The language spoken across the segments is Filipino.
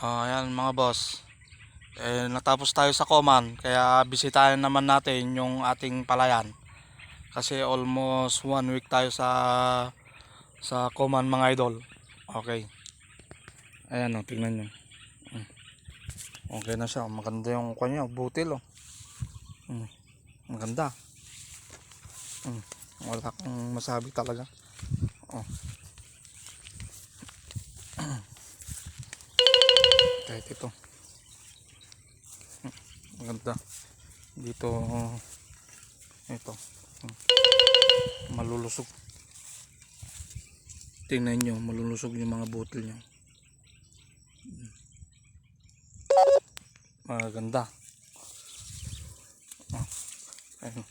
Ayan mga boss. Natapos tayo sa Coman, kaya bisitahin naman natin yung ating palayan. Kasi almost 1 week tayo sa Coman mga idol. Okay. Ayan o, tingnan nyo. Okay na siya. Maganda yung kanya, butil o. Maganda. Wala kang masabi talaga. Oh. Kahit ito. Maganda. Dito, ito. Malulusog. Tingnan nyo, malulusog yung mga butil niya. Maganda. Ayun.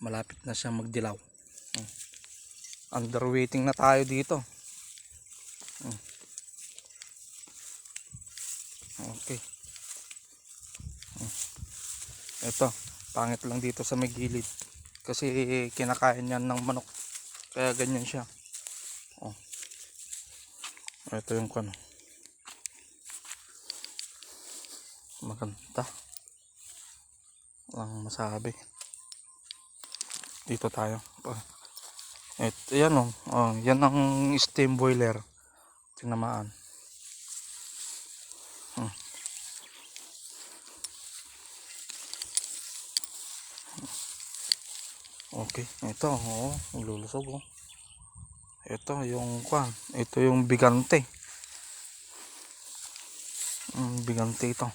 Malapit na siya magdilaw. Underweighting na tayo dito. Okay. Ito, pangit lang dito sa may gilid. Kasi kinakain yan ng manok. Kaya ganyan siya. Oh. Ito yung kano. Maganda. Walang masabi. Dito tayo. Yan o. Yan ang steam boiler. Tinamaan. Okay. Ito. Lulusog o. Ito yung kwan. Ito yung bigante. Bigante ito.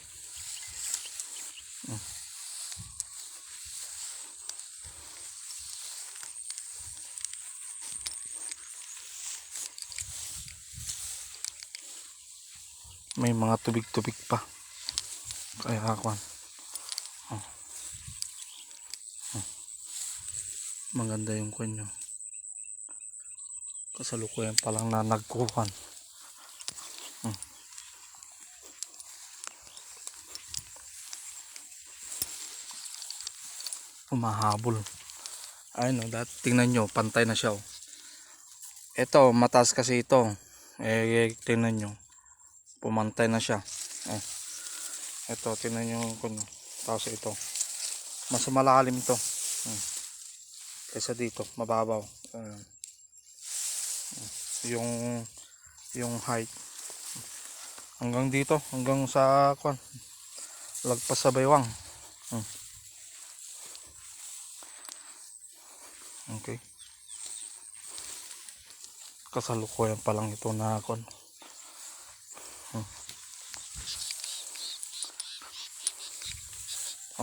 May mga tubig-tubig pa. Kaya kwan. Maganda yung kwan nyo. Kasalukuyan pa lang na nagkuhan. Humahabol. Ayun o, tingnan nyo, pantay na siya o. Ito, mataas kasi ito. Tingnan nyo. Pumantay na siya. Ito, tingnan nyo kung tapos ito. Mas malalim ito. Kaysa dito, mababaw. Yung height. Hanggang dito, hanggang sa kwan. Lagpas sa baywang. Okay. Kasalukuyan pa lang ito na kwan.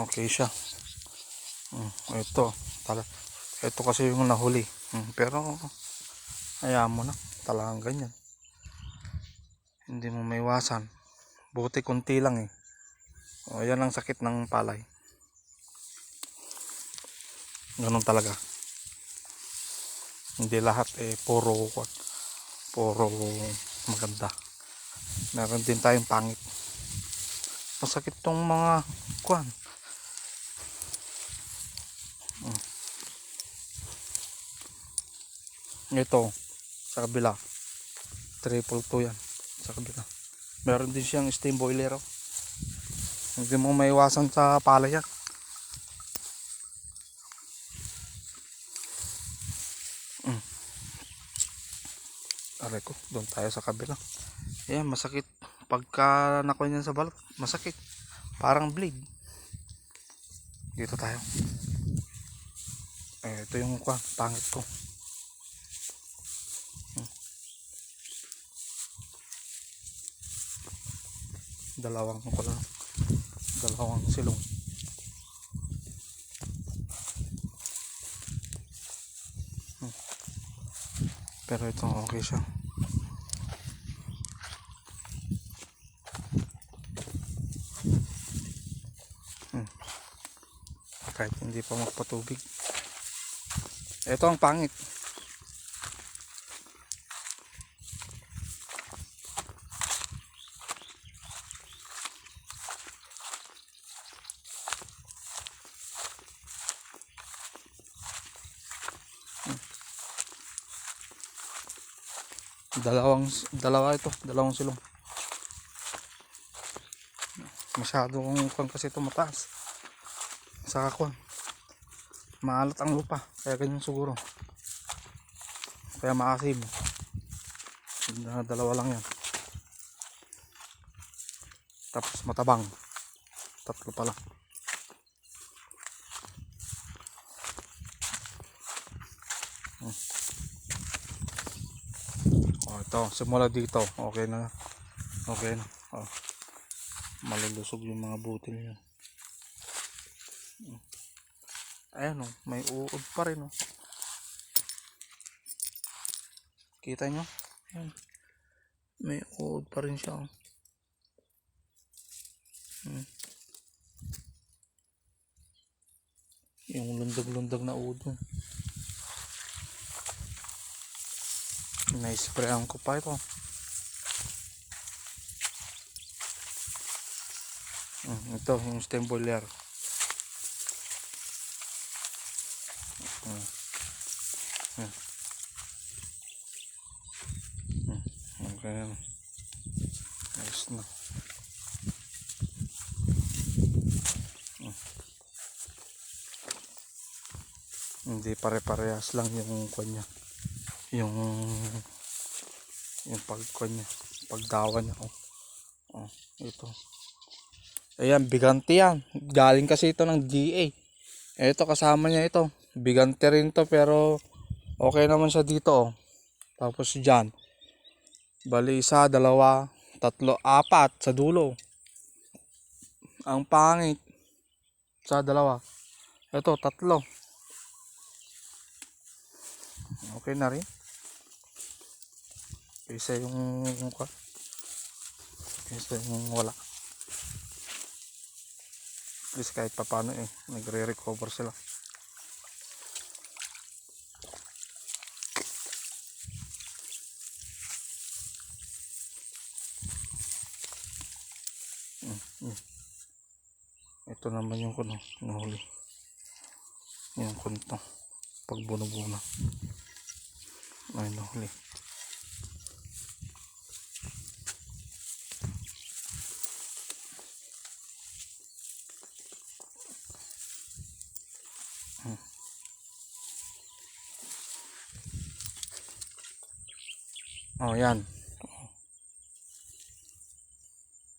Okay siya. Ito kasi yung nahuli. Pero hayaan mo na. Talagang ganyan. Hindi mo maiwasan. Buti kunti lang eh. Yan ang sakit ng palay. Ganun talaga. Hindi lahat puro maganda. Meron din tayong pangit. Masakit tong mga kwan. Ito sa kabila 222 yan sa kabila. Meron din siyang steam boiler. Hindi mo maiwasan sa palay yan. Aray ko, doon tayo sa kabila. Ayan, masakit. Pagka nakuha niyan sa balot, masakit. Parang blade. Dito tayo. Ito yung pangit ko. Dalawang silong. Pero ito okay siya. Kahit hindi pa magpatubig. Ito ang pangit. Dalawang silong. Masyadong kwan kasi ito mataas. Saka kwan. Maalat ang lupa. Kaya ganyan siguro. Kaya maasim. Dalawa lang yan. Tapos matabang. Tatlo pala. Oh, ito. Simula dito. Okay na. Okay na. Oh. Malulusog yung mga butil niya. Ayan oh. May uod pa rin oh. Kita nyo? Ayan. May uod pa rin siya oh. Yung lundag-lundag na uod oh. Na-sprayan ko pa ito. Ito yung stem boiler. Okay. Ayos na. Hindi pare-parehas lang yung kanya. Yung pagkanya, pagdawa niya oh. Oh, ito. Ayan, bigante yan. Galing kasi ito ng GA. Ito kasama niya ito. Bigante rin to pero okay naman siya dito oh. Tapos dyan. Bali isa, dalawa, tatlo, apat sa dulo. Ang pangit. Sa dalawa. Ito, tatlo. Okay na rin. Isa yung isa yung wala. At least kahit papano eh, nagre-recover sila. Ito naman yung kuno, nahuli. Yung kunto. Pag buno-buno. Ay, nahuli. Oh, yan.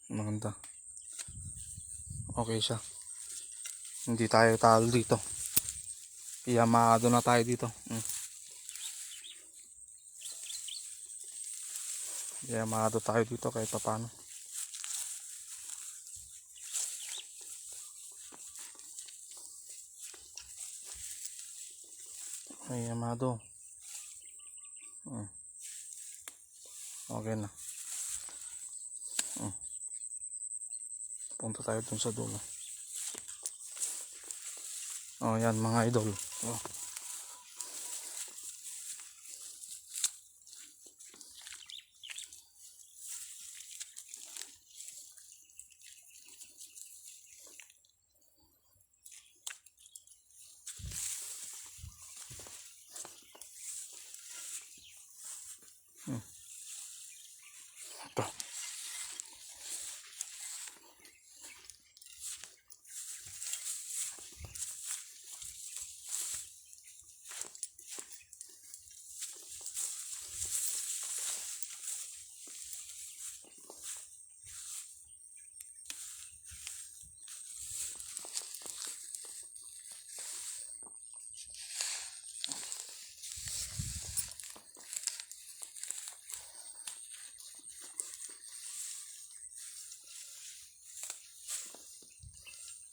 Maganda. Okay siya. Hindi tayo talo dito. Yamado na tayo dito. Yamado tayo dito kahit paano. Ay, Yamado. Okay na. Punta tayo dun sa dulo. Oh, yan mga idol. Oh. Ito.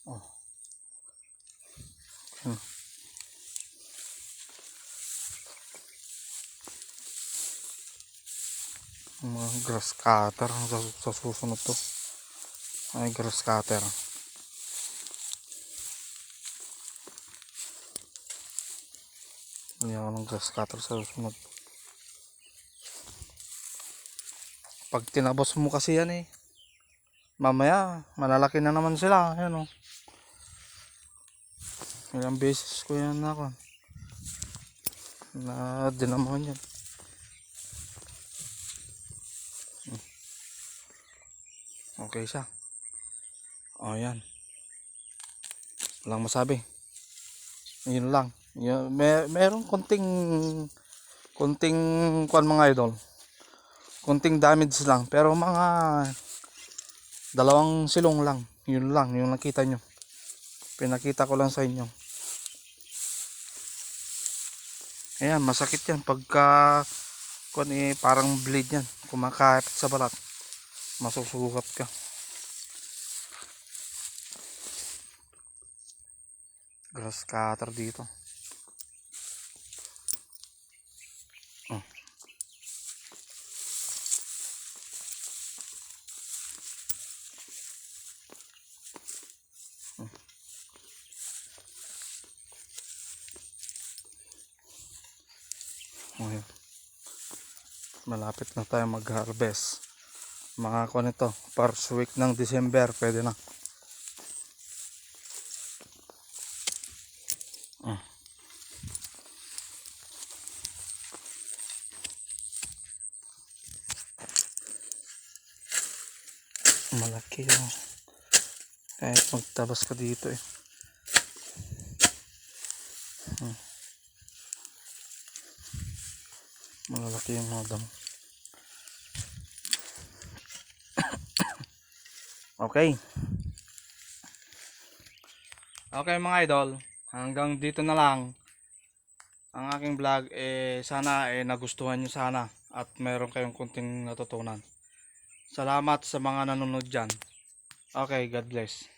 Oh. Mga grass cutter sa susunod to. Ay, grass cutter. Hindi ako ng grass cutter sa susunod. Pag tinabos mo kasi yan eh, mamaya malalaki na naman sila. Ayan oh. Ilang beses ko yan na dinamahan yan. Okay siya. O yan. Walang masabi. Yun lang. Meron konting kuan mga idol. Konting damage lang. Pero mga dalawang silong lang. Yun lang yung nakita nyo. Pinakita ko lang sa inyo. Ayan, masakit yan pagka kuan parang bleed yan. Kumakapit sa balat. Masusugat ka. Grass cutter dito. Oh. Okay. Malapit na tayo mag-harvest. Mga kuan ito, first week ng December, pwede na. Malaki yung kahit magtabas ka dito eh. Malalaki yung mga damo. Okay. Okay mga idol, hanggang dito na lang ang aking vlog. Sana nagustuhan nyo sana at meron kayong kunting natutunan. Salamat sa mga nanonood dyan. Okay, God bless.